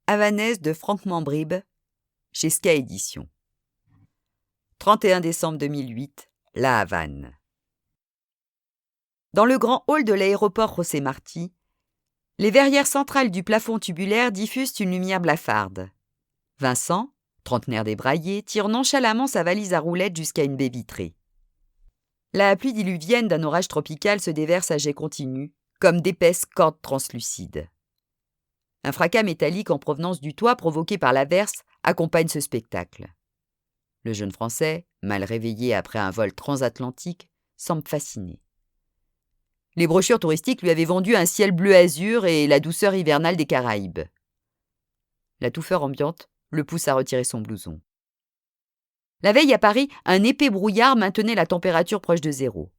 havanaise de Franck Mambrib, chez Ska Éditions. 31 décembre 2008, La Havane. Dans le grand hall de l'aéroport José Martí, les verrières centrales du plafond tubulaire diffusent une lumière blafarde. Vincent, trentenaire débraillé, tire nonchalamment sa valise à roulettes jusqu'à une baie vitrée. La pluie diluvienne d'un orage tropical se déverse à jets continus, comme d'épaisses cordes translucides. Un fracas métallique en provenance du toit provoqué par l'averse accompagne ce spectacle. Le jeune Français, mal réveillé après un vol transatlantique, semble fasciné. Les brochures touristiques lui avaient vendu un ciel bleu-azur et la douceur hivernale des Caraïbes. La touffeur ambiante le pousse à retirer son blouson. La veille à Paris, un épais brouillard maintenait la température proche de zéro.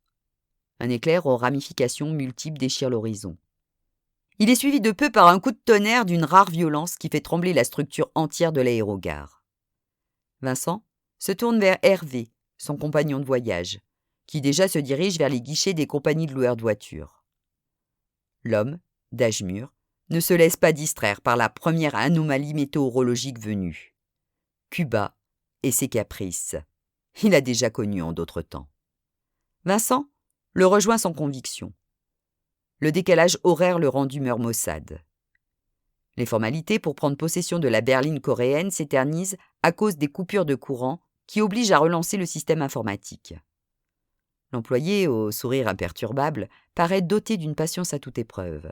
Un éclair aux ramifications multiples déchire l'horizon. Il est suivi de peu par un coup de tonnerre d'une rare violence qui fait trembler la structure entière de l'aérogare. Vincent se tourne vers Hervé, son compagnon de voyage, qui déjà se dirige vers les guichets des compagnies de loueurs de voitures. L'homme, d'âge mûr, ne se laisse pas distraire par la première anomalie météorologique venue. Cuba et ses caprices. Il a déjà connu en d'autres temps. Vincent le rejoint sans conviction. Le décalage horaire le rend d'humeur maussade. Les formalités pour prendre possession de la berline coréenne s'éternisent à cause des coupures de courant qui obligent à relancer le système informatique. L'employé, au sourire imperturbable, paraît doté d'une patience à toute épreuve.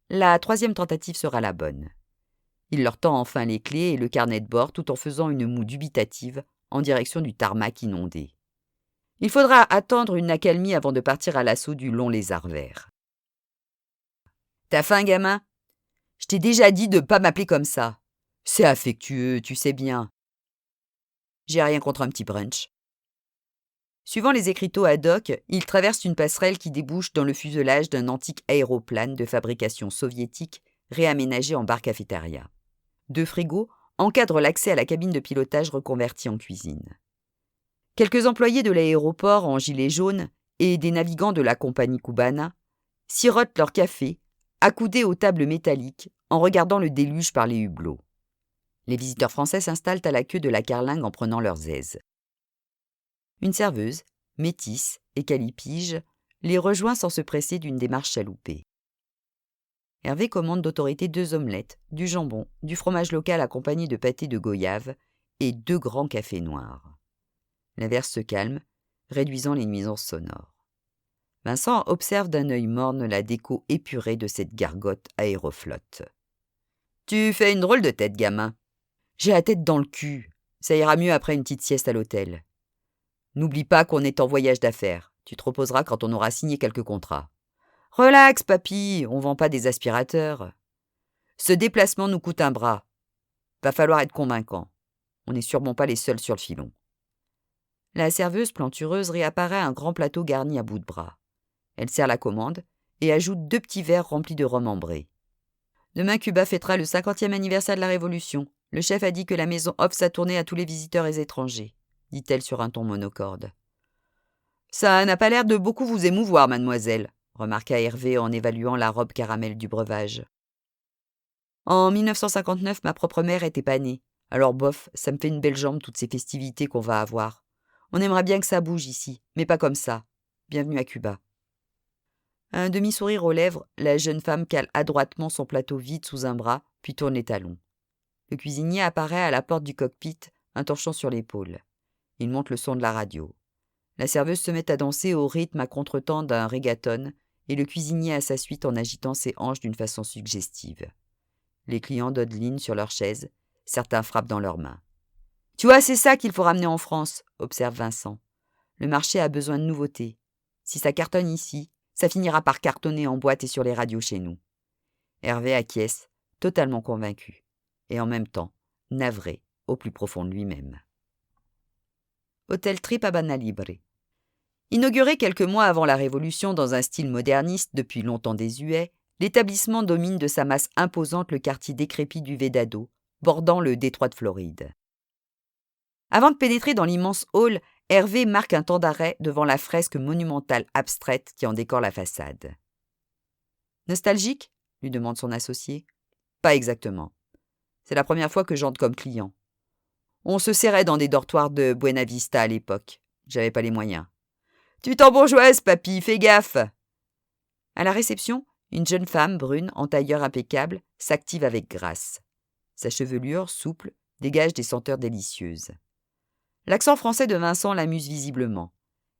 La troisième tentative sera la bonne. Il leur tend enfin les clés et le carnet de bord tout en faisant une moue dubitative en direction du tarmac inondé. Il faudra attendre une accalmie avant de partir à l'assaut du long lézard vert. « T'as faim, gamin ? Je t'ai déjà dit de pas m'appeler comme ça. C'est affectueux, tu sais bien. J'ai rien contre un petit brunch. » Suivant les écriteaux ad hoc, il traverse une passerelle qui débouche dans le fuselage d'un antique aéroplane de fabrication soviétique réaménagé en bar-cafétéria. 2 frigos encadrent l'accès à la cabine de pilotage reconvertie en cuisine. Quelques employés de l'aéroport en gilet jaune et des navigants de la compagnie cubana sirotent leur café, accoudés aux tables métalliques, en regardant le déluge par les hublots. Les visiteurs français s'installent à la queue de la carlingue en prenant leurs aises. Une serveuse, métisse et calipige, les rejoint sans se presser d'une démarche chaloupée. Hervé commande d'autorité 2 omelettes, du jambon, du fromage local accompagné de pâté de goyave et 2 grands cafés noirs. L'averse se calme, réduisant les nuisances sonores. Vincent observe d'un œil morne la déco épurée de cette gargote aéroflotte. « Tu fais une drôle de tête, gamin. J'ai la tête dans le cul. Ça ira mieux après une petite sieste à l'hôtel. N'oublie pas qu'on est en voyage d'affaires. Tu te reposeras quand on aura signé quelques contrats. Relax, papy, on vend pas des aspirateurs. Ce déplacement nous coûte un bras. Va falloir être convaincant. On n'est sûrement pas les seuls sur le filon. » La serveuse plantureuse réapparaît à un grand plateau garni à bout de bras. Elle sert la commande et ajoute 2 petits verres remplis de rhum ambré. « Demain, Cuba fêtera le 50e anniversaire de la Révolution. Le chef a dit que la maison offre sa tournée à tous les visiteurs et étrangers, dit-elle sur un ton monocorde. Ça n'a pas l'air de beaucoup vous émouvoir, mademoiselle, remarqua Hervé en évaluant la robe caramel du breuvage. En 1959, ma propre mère était pas née. Alors bof, ça me fait une belle jambe toutes ces festivités qu'on va avoir. On aimerait bien que ça bouge ici, mais pas comme ça. Bienvenue à Cuba. Un demi-sourire aux lèvres, la jeune femme cale adroitement son plateau vide sous un bras, puis tourne les talons. Le cuisinier apparaît à la porte du cockpit, un torchon sur l'épaule. Il monte le son de la radio. La serveuse se met à danser au rythme à contretemps d'un reggaeton et le cuisinier à sa suite en agitant ses hanches d'une façon suggestive. Les clients dodelinent sur leurs chaises, certains frappent dans leurs mains. « Tu vois, c'est ça qu'il faut ramener en France, » observe Vincent. « Le marché a besoin de nouveautés. Si ça cartonne ici, ça finira par cartonner en boîte et sur les radios chez nous. » Hervé acquiesce, totalement convaincu, et en même temps, navré au plus profond de lui-même. Hôtel Trip Habana Libre. Inauguré quelques mois avant la Révolution dans un style moderniste depuis longtemps désuet, l'établissement domine de sa masse imposante le quartier décrépit du Vedado, bordant le détroit de Floride. Avant de pénétrer dans l'immense hall, Hervé marque un temps d'arrêt devant la fresque monumentale abstraite qui en décore la façade. « Nostalgique ?» lui demande son associé. « Pas exactement. C'est la première fois que j'entre comme client. On se serrait dans des dortoirs de Buena Vista à l'époque. J'avais pas les moyens. « Tu t'embourgeoises, papy, fais gaffe !» À la réception, une jeune femme brune, en tailleur impeccable, s'active avec grâce. Sa chevelure, souple, dégage des senteurs délicieuses. L'accent français de Vincent l'amuse visiblement.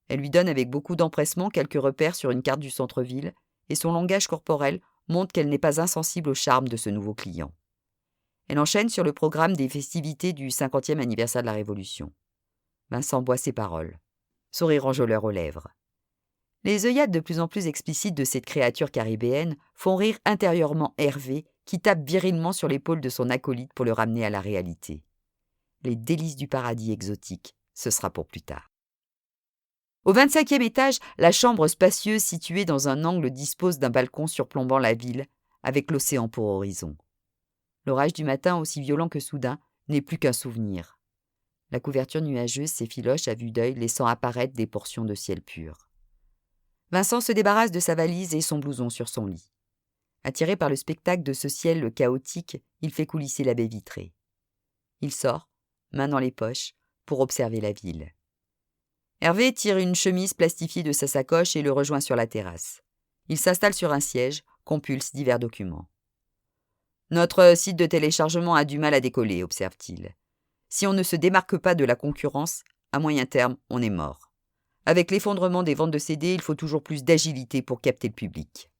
Elle lui donne avec beaucoup d'empressement quelques repères sur une carte du centre-ville et son langage corporel montre qu'elle n'est pas insensible au charme de ce nouveau client. Elle enchaîne sur le programme des festivités du 50e anniversaire de la Révolution. Vincent boit ses paroles. Sourire enjôleur aux lèvres. Les œillades de plus en plus explicites de cette créature caribéenne font rire intérieurement Hervé, qui tape virilement sur l'épaule de son acolyte pour le ramener à la réalité. Les délices du paradis exotique, ce sera pour plus tard. Au 25e étage, la chambre spacieuse située dans un angle dispose d'un balcon surplombant la ville, avec l'océan pour horizon. L'orage du matin, aussi violent que soudain, n'est plus qu'un souvenir. La couverture nuageuse s'effiloche à vue d'œil, laissant apparaître des portions de ciel pur. Vincent se débarrasse de sa valise et son blouson sur son lit. Attiré par le spectacle de ce ciel chaotique, il fait coulisser la baie vitrée. Il sort, main dans les poches, pour observer la ville. Hervé tire une chemise plastifiée de sa sacoche et le rejoint sur la terrasse. Il s'installe sur un siège, compulse divers documents. « Notre site de téléchargement a du mal à décoller, observe-t-il. Si on ne se démarque pas de la concurrence, à moyen terme, on est mort. Avec l'effondrement des ventes de CD, il faut toujours plus d'agilité pour capter le public. »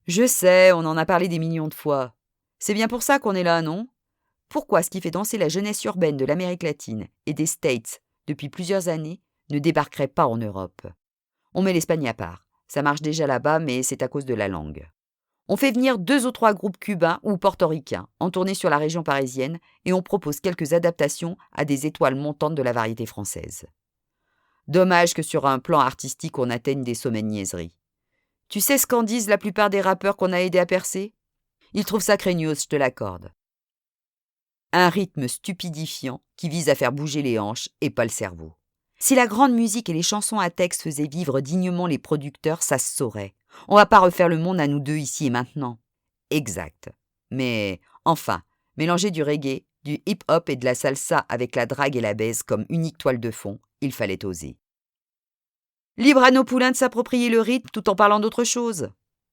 « Je sais, on en a parlé des millions de fois. C'est bien pour ça qu'on est là, non ? Pourquoi ce qui fait danser la jeunesse urbaine de l'Amérique latine et des States depuis plusieurs années ne débarquerait pas en Europe ? On met l'Espagne à part. Ça marche déjà là-bas, mais c'est à cause de la langue. On fait venir 2 ou 3 groupes cubains ou portoricains en tournée sur la région parisienne et on propose quelques adaptations à des étoiles montantes de la variété française. Dommage que sur un plan artistique, on atteigne des sommets de niaiserie. Tu sais ce qu'en disent la plupart des rappeurs qu'on a aidés à percer ? Ils trouvent ça craignos, je te l'accorde. Un rythme stupidifiant qui vise à faire bouger les hanches et pas le cerveau. Si la grande musique et les chansons à texte faisaient vivre dignement les producteurs, ça se saurait. On va pas refaire le monde à nous deux ici et maintenant. Exact. Mais, enfin, mélanger du reggae, du hip-hop et de la salsa avec la drague et la baise comme unique toile de fond, il fallait oser. Libre à nos poulains de s'approprier le rythme tout en parlant d'autre chose.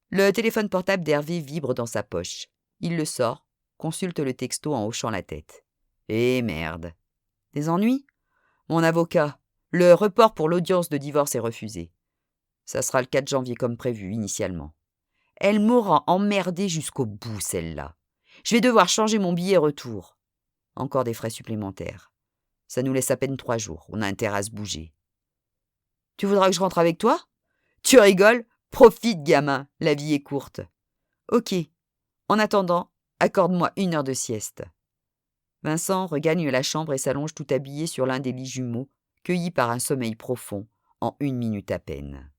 Le téléphone portable d'Hervé vibre dans sa poche. Il le sort, consulte le texto en hochant la tête. Eh merde. Des ennuis ? Mon avocat. Le report pour l'audience de divorce est refusé. Ça sera le 4 janvier comme prévu initialement. Elle m'aura emmerdée jusqu'au bout, celle-là. Je vais devoir changer mon billet retour. Encore des frais supplémentaires. Ça nous laisse à peine 3 jours. On a intérêt à se bouger. Tu voudras que je rentre avec toi ? Tu rigoles ? Profite, gamin. La vie est courte. Ok. En attendant, accorde-moi 1 heure de sieste. Vincent regagne la chambre et s'allonge tout habillé sur l'un des lits jumeaux, cueilli par un sommeil profond, en 1 minute à peine.